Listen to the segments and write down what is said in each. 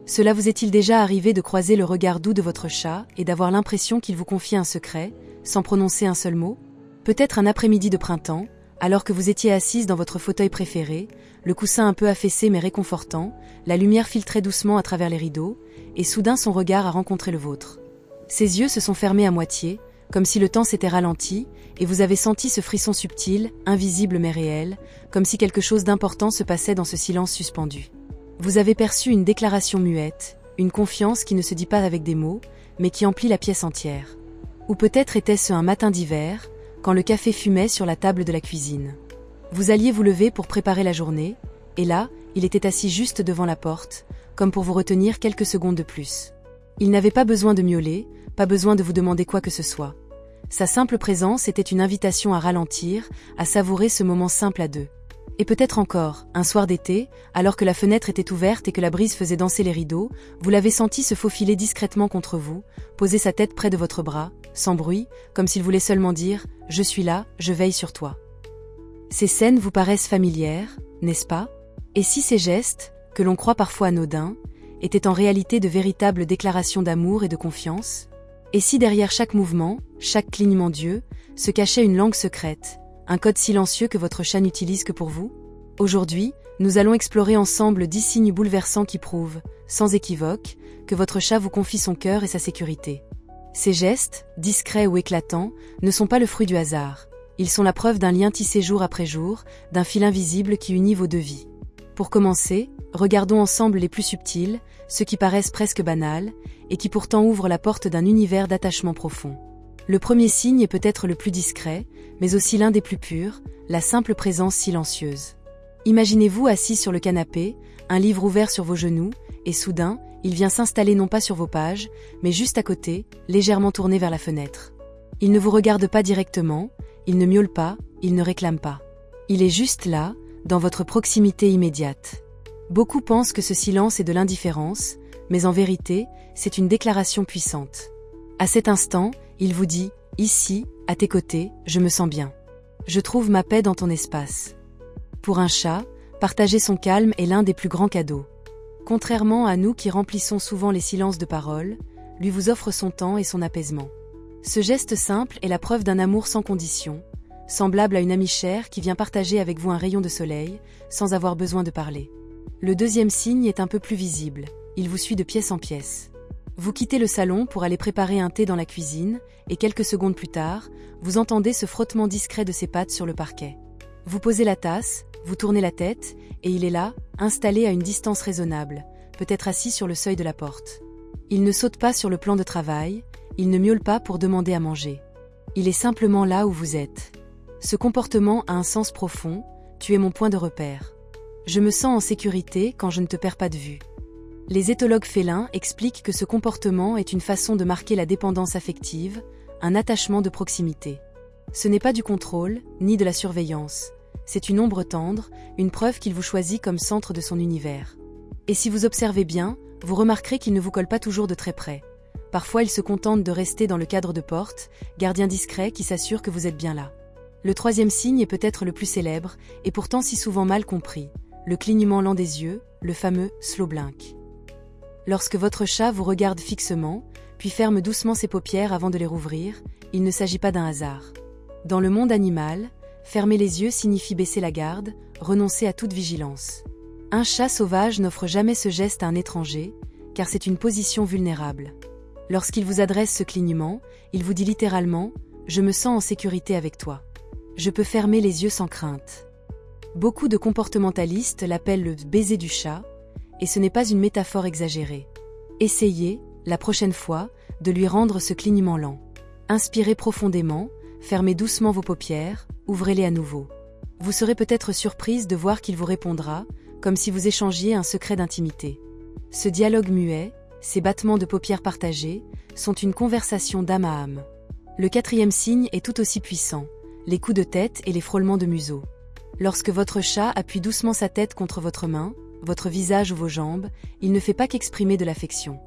Cela vous est-il déjà arrivé de croiser le regard doux de votre chat et d'avoir l'impression qu'il vous confie un secret, sans prononcer un seul mot? Peut-être un après-midi de printemps, alors que vous étiez assise dans votre fauteuil préféré, le coussin un peu affaissé mais réconfortant, la lumière filtrait doucement à travers les rideaux, et soudain son regard a rencontré le vôtre. Ses yeux se sont fermés à moitié, comme si le temps s'était ralenti, et vous avez senti ce frisson subtil, invisible mais réel, comme si quelque chose d'important se passait dans ce silence suspendu. Vous avez perçu une déclaration muette, une confiance qui ne se dit pas avec des mots, mais qui emplit la pièce entière. Ou peut-être était-ce un matin d'hiver, quand le café fumait sur la table de la cuisine. Vous alliez vous lever pour préparer la journée, et là, il était assis juste devant la porte, comme pour vous retenir quelques secondes de plus. Il n'avait pas besoin de miauler, pas besoin de vous demander quoi que ce soit. Sa simple présence était une invitation à ralentir, à savourer ce moment simple à deux. Et peut-être encore, un soir d'été, alors que la fenêtre était ouverte et que la brise faisait danser les rideaux, vous l'avez senti se faufiler discrètement contre vous, poser sa tête près de votre bras, sans bruit, comme s'il voulait seulement dire « Je suis là, je veille sur toi ». Ces scènes vous paraissent familières, n'est-ce pas? Et si ces gestes, que l'on croit parfois anodins, étaient en réalité de véritables déclarations d'amour et de confiance? Et si derrière chaque mouvement, chaque clignement d'yeux, se cachait une langue secrète, un code silencieux que votre chat n'utilise que pour vous? Aujourd'hui, nous allons explorer ensemble 10 signes bouleversants qui prouvent, sans équivoque, que votre chat vous confie son cœur et sa sécurité. Ces gestes, discrets ou éclatants, ne sont pas le fruit du hasard. Ils sont la preuve d'un lien tissé jour après jour, d'un fil invisible qui unit vos deux vies. Pour commencer, regardons ensemble les plus subtils, ceux qui paraissent presque banals, et qui pourtant ouvrent la porte d'un univers d'attachement profond. Le premier signe est peut-être le plus discret, mais aussi l'un des plus purs, la simple présence silencieuse. Imaginez-vous assis sur le canapé, un livre ouvert sur vos genoux, et soudain, il vient s'installer non pas sur vos pages, mais juste à côté, légèrement tourné vers la fenêtre. Il ne vous regarde pas directement, il ne miaule pas, il ne réclame pas. Il est juste là, dans votre proximité immédiate. Beaucoup pensent que ce silence est de l'indifférence, mais en vérité, c'est une déclaration puissante. À cet instant, il vous dit « Ici, à tes côtés, je me sens bien. Je trouve ma paix dans ton espace ». Pour un chat, partager son calme est l'un des plus grands cadeaux. Contrairement à nous qui remplissons souvent les silences de parole, lui vous offre son temps et son apaisement. Ce geste simple est la preuve d'un amour sans condition, semblable à une amie chère qui vient partager avec vous un rayon de soleil, sans avoir besoin de parler. Le deuxième signe est un peu plus visible, il vous suit de pièce en pièce. Vous quittez le salon pour aller préparer un thé dans la cuisine, et quelques secondes plus tard, vous entendez ce frottement discret de ses pattes sur le parquet. Vous posez la tasse, vous tournez la tête, et il est là, installé à une distance raisonnable, peut-être assis sur le seuil de la porte. Il ne saute pas sur le plan de travail, il ne miaule pas pour demander à manger. Il est simplement là où vous êtes. Ce comportement a un sens profond, tu es mon point de repère. Je me sens en sécurité quand je ne te perds pas de vue. Les éthologues félins expliquent que ce comportement est une façon de marquer la dépendance affective, un attachement de proximité. Ce n'est pas du contrôle, ni de la surveillance. C'est une ombre tendre, une preuve qu'il vous choisit comme centre de son univers. Et si vous observez bien, vous remarquerez qu'il ne vous colle pas toujours de très près. Parfois il se contente de rester dans le cadre de porte, gardien discret qui s'assure que vous êtes bien là. Le troisième signe est peut-être le plus célèbre, et pourtant si souvent mal compris, le clignement lent des yeux, le fameux « slow blink ». Lorsque votre chat vous regarde fixement, puis ferme doucement ses paupières avant de les rouvrir, il ne s'agit pas d'un hasard. Dans le monde animal, fermer les yeux signifie baisser la garde, renoncer à toute vigilance. Un chat sauvage n'offre jamais ce geste à un étranger, car c'est une position vulnérable. Lorsqu'il vous adresse ce clignement, il vous dit littéralement « Je me sens en sécurité avec toi. Je peux fermer les yeux sans crainte ». Beaucoup de comportementalistes l'appellent le baiser du chat, et ce n'est pas une métaphore exagérée. Essayez, la prochaine fois, de lui rendre ce clignement lent. Inspirez profondément, fermez doucement vos paupières, ouvrez-les à nouveau. Vous serez peut-être surprise de voir qu'il vous répondra, comme si vous échangiez un secret d'intimité. Ce dialogue muet, ces battements de paupières partagés, sont une conversation d'âme à âme. Le quatrième signe est tout aussi puissant, les coups de tête et les frôlements de museau. Lorsque votre chat appuie doucement sa tête contre votre main, votre visage ou vos jambes, il ne fait pas qu'exprimer de l'affection.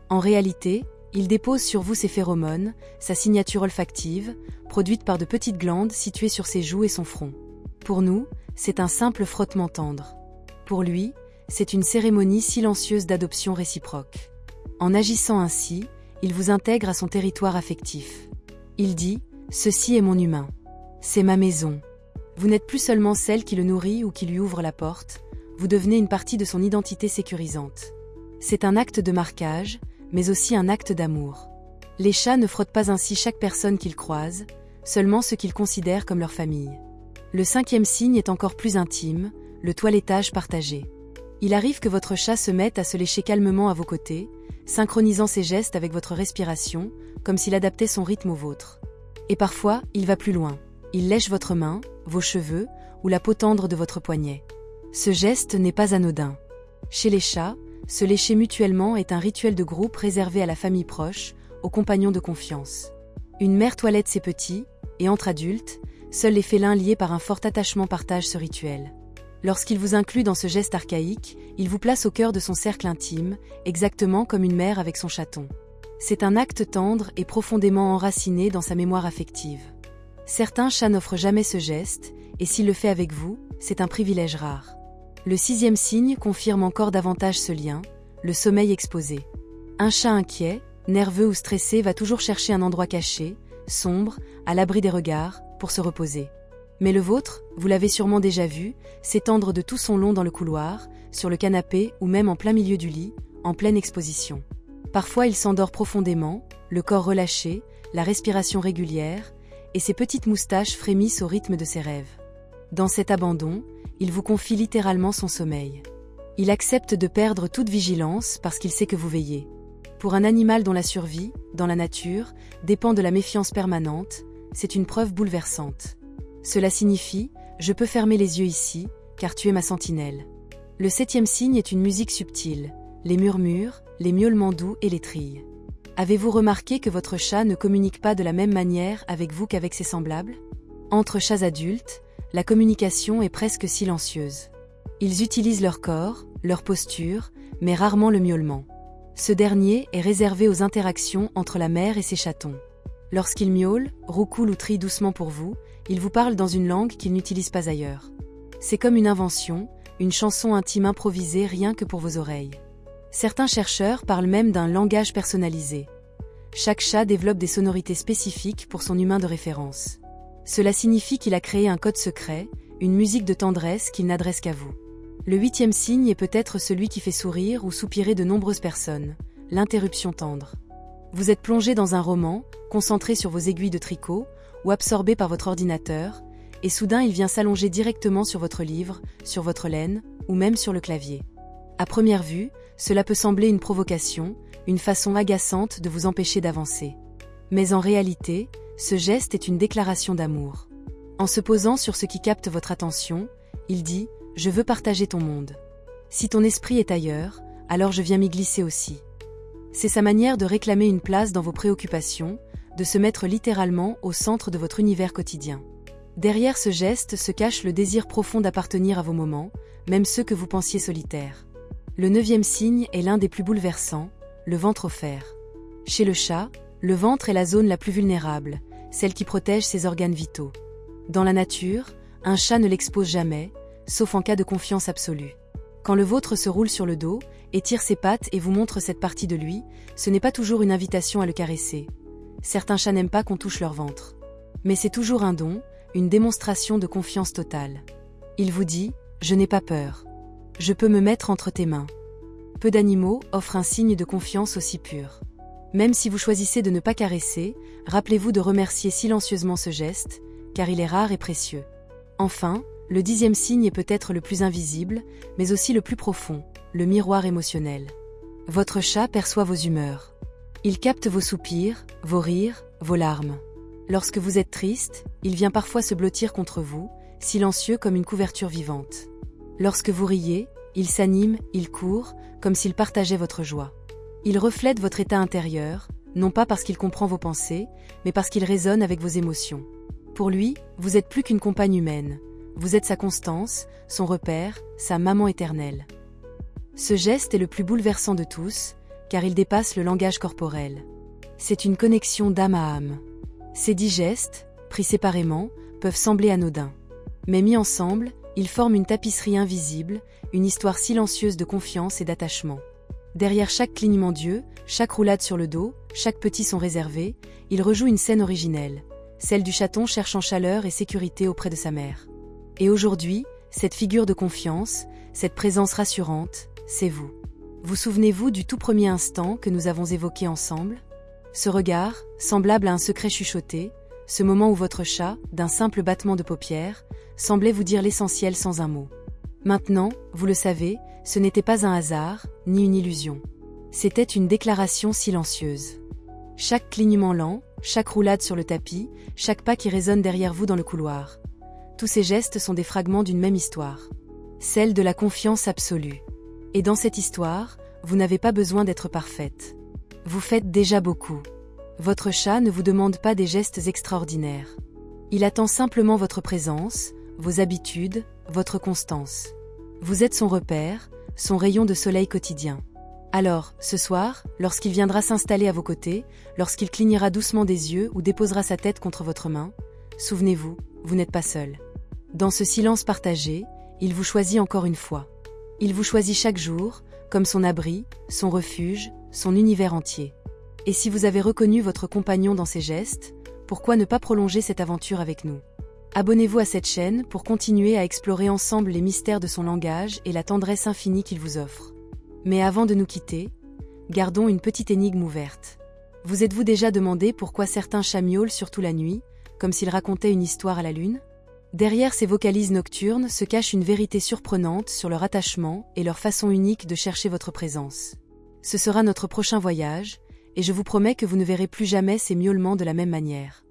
En réalité, il dépose sur vous ses phéromones, sa signature olfactive, produite par de petites glandes situées sur ses joues et son front. Pour nous, c'est un simple frottement tendre. Pour lui, c'est une cérémonie silencieuse d'adoption réciproque. En agissant ainsi, il vous intègre à son territoire affectif. Il dit « Ceci est mon humain. C'est ma maison ». Vous n'êtes plus seulement celle qui le nourrit ou qui lui ouvre la porte, vous devenez une partie de son identité sécurisante. C'est un acte de marquage, mais aussi un acte d'amour. Les chats ne frottent pas ainsi chaque personne qu'ils croisent, seulement ceux qu'ils considèrent comme leur famille. Le 5e signe est encore plus intime, le toilettage partagé. Il arrive que votre chat se mette à se lécher calmement à vos côtés, synchronisant ses gestes avec votre respiration, comme s'il adaptait son rythme au vôtre. Et parfois, il va plus loin. Il lèche votre main, vos cheveux, ou la peau tendre de votre poignet. Ce geste n'est pas anodin. Chez les chats, se lécher mutuellement est un rituel de groupe réservé à la famille proche, aux compagnons de confiance. Une mère toilette ses petits, et entre adultes, seuls les félins liés par un fort attachement partagent ce rituel. Lorsqu'il vous inclut dans ce geste archaïque, il vous place au cœur de son cercle intime, exactement comme une mère avec son chaton. C'est un acte tendre et profondément enraciné dans sa mémoire affective. Certains chats n'offrent jamais ce geste, et s'il le fait avec vous, c'est un privilège rare. Le 6e signe confirme encore davantage ce lien, le sommeil exposé. Un chat inquiet, nerveux ou stressé va toujours chercher un endroit caché, sombre, à l'abri des regards, pour se reposer. Mais le vôtre, vous l'avez sûrement déjà vu, s'étendre de tout son long dans le couloir, sur le canapé ou même en plein milieu du lit, en pleine exposition. Parfois il s'endort profondément, le corps relâché, la respiration régulière, et ses petites moustaches frémissent au rythme de ses rêves. Dans cet abandon, il vous confie littéralement son sommeil. Il accepte de perdre toute vigilance parce qu'il sait que vous veillez. Pour un animal dont la survie, dans la nature, dépend de la méfiance permanente, c'est une preuve bouleversante. Cela signifie « je peux fermer les yeux ici, car tu es ma sentinelle ». Le 7e signe est une musique subtile, les murmures, les miaulements doux et les trilles. Avez-vous remarqué que votre chat ne communique pas de la même manière avec vous qu'avec ses semblables? Entre chats adultes, la communication est presque silencieuse. Ils utilisent leur corps, leur posture, mais rarement le miaulement. Ce dernier est réservé aux interactions entre la mère et ses chatons. Lorsqu'il miaule, roucoule ou trille doucement pour vous, il vous parle dans une langue qu'il n'utilise pas ailleurs. C'est comme une invention, une chanson intime improvisée rien que pour vos oreilles. Certains chercheurs parlent même d'un langage personnalisé. Chaque chat développe des sonorités spécifiques pour son humain de référence. Cela signifie qu'il a créé un code secret, une musique de tendresse qu'il n'adresse qu'à vous. Le 8e signe est peut-être celui qui fait sourire ou soupirer de nombreuses personnes, l'interruption tendre. Vous êtes plongé dans un roman, concentré sur vos aiguilles de tricot, ou absorbé par votre ordinateur, et soudain il vient s'allonger directement sur votre livre, sur votre laine, ou même sur le clavier. À première vue, cela peut sembler une provocation, une façon agaçante de vous empêcher d'avancer. Mais en réalité, ce geste est une déclaration d'amour. En se posant sur ce qui capte votre attention, il dit « Je veux partager ton monde. Si ton esprit est ailleurs, alors je viens m'y glisser aussi. » C'est sa manière de réclamer une place dans vos préoccupations, de se mettre littéralement au centre de votre univers quotidien. Derrière ce geste se cache le désir profond d'appartenir à vos moments, même ceux que vous pensiez solitaires. Le 9e signe est l'un des plus bouleversants, le ventre offert. Chez le chat, le ventre est la zone la plus vulnérable, celle qui protège ses organes vitaux. Dans la nature, un chat ne l'expose jamais, sauf en cas de confiance absolue. Quand le vôtre se roule sur le dos, étire ses pattes et vous montre cette partie de lui, ce n'est pas toujours une invitation à le caresser. Certains chats n'aiment pas qu'on touche leur ventre. Mais c'est toujours un don, une démonstration de confiance totale. Il vous dit « Je n'ai pas peur. Je peux me mettre entre tes mains ». Peu d'animaux offrent un signe de confiance aussi pur. Même si vous choisissez de ne pas caresser, rappelez-vous de remercier silencieusement ce geste, car il est rare et précieux. Enfin, le 10e signe est peut-être le plus invisible, mais aussi le plus profond, le miroir émotionnel. Votre chat perçoit vos humeurs. Il capte vos soupirs, vos rires, vos larmes. Lorsque vous êtes triste, il vient parfois se blottir contre vous, silencieux comme une couverture vivante. Lorsque vous riez, il s'anime, il court, comme s'il partageait votre joie. Il reflète votre état intérieur, non pas parce qu'il comprend vos pensées, mais parce qu'il résonne avec vos émotions. Pour lui, vous êtes plus qu'une compagne humaine. Vous êtes sa constance, son repère, sa maman éternelle. Ce geste est le plus bouleversant de tous, car il dépasse le langage corporel. C'est une connexion d'âme à âme. Ces 10 gestes, pris séparément, peuvent sembler anodins. Mais mis ensemble, Ils forment une tapisserie invisible, une histoire silencieuse de confiance et d'attachement. Derrière chaque clignement d'yeux, chaque roulade sur le dos, chaque petit son réservé, ils rejouent une scène originelle, celle du chaton cherchant chaleur et sécurité auprès de sa mère. Et aujourd'hui, cette figure de confiance, cette présence rassurante, c'est vous. Vous souvenez-vous du tout premier instant que nous avons évoqué ensemble? Ce regard, semblable à un secret chuchoté, ce moment où votre chat, d'un simple battement de paupières, semblait vous dire l'essentiel sans un mot. Maintenant, vous le savez, ce n'était pas un hasard, ni une illusion. C'était une déclaration silencieuse. Chaque clignement lent, chaque roulade sur le tapis, chaque pas qui résonne derrière vous dans le couloir. Tous ces gestes sont des fragments d'une même histoire. Celle de la confiance absolue. Et dans cette histoire, vous n'avez pas besoin d'être parfaite. Vous faites déjà beaucoup. Votre chat ne vous demande pas des gestes extraordinaires. Il attend simplement votre présence, vos habitudes, votre constance. Vous êtes son repère, son rayon de soleil quotidien. Alors, ce soir, lorsqu'il viendra s'installer à vos côtés, lorsqu'il clignera doucement des yeux ou déposera sa tête contre votre main, souvenez-vous, vous n'êtes pas seul. Dans ce silence partagé, il vous choisit encore une fois. Il vous choisit chaque jour, comme son abri, son refuge, son univers entier. Et si vous avez reconnu votre compagnon dans ses gestes, pourquoi ne pas prolonger cette aventure avec nous? Abonnez-vous à cette chaîne pour continuer à explorer ensemble les mystères de son langage et la tendresse infinie qu'il vous offre. Mais avant de nous quitter, gardons une petite énigme ouverte. Vous êtes-vous déjà demandé pourquoi certains chats miaulent surtout la nuit, comme s'ils racontaient une histoire à la lune? Derrière ces vocalises nocturnes se cache une vérité surprenante sur leur attachement et leur façon unique de chercher votre présence. Ce sera notre prochain voyage, et je vous promets que vous ne verrez plus jamais ces miaulements de la même manière.